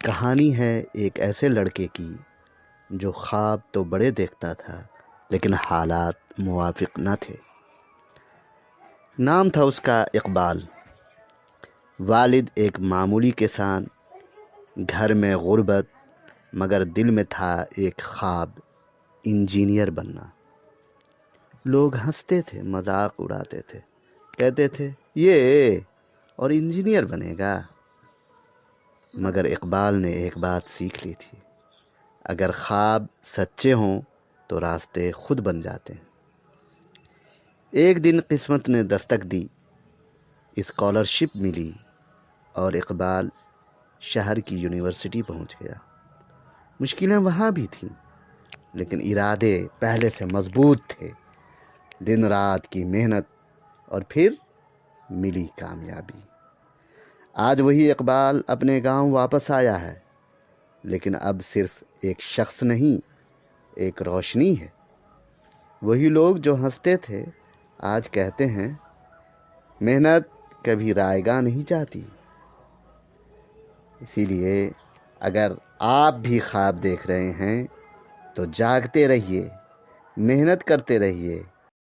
کہانی ہے ایک ایسے لڑکے کی جو خواب تو بڑے دیکھتا تھا لیکن حالات موافق نہ تھے۔ نام تھا اس کا اقبال۔ والد ایک معمولی کسان، گھر میں غربت، مگر دل میں تھا ایک خواب، انجینئر بننا۔ لوگ ہنستے تھے، مذاق اڑاتے تھے، کہتے تھے یہ اور انجینئر بنے گا۔ مگر اقبال نے ایک بات سیکھ لی تھی، اگر خواب سچے ہوں تو راستے خود بن جاتے ہیں۔ ایک دن قسمت نے دستک دی، اسکالرشپ ملی اور اقبال شہر کی یونیورسٹی پہنچ گیا۔ مشکلیں وہاں بھی تھیں لیکن ارادے پہلے سے مضبوط تھے۔ دن رات کی محنت اور پھر ملی کامیابی۔ آج وہی اقبال اپنے گاؤں واپس آیا ہے، لیکن اب صرف ایک شخص نہیں، ایک روشنی ہے۔ وہی لوگ جو ہنستے تھے آج کہتے ہیں محنت کبھی رائے گاہ نہیں جاتی۔ اسی لیے اگر آپ بھی خواب دیکھ رہے ہیں تو جاگتے رہیے، محنت کرتے رہیے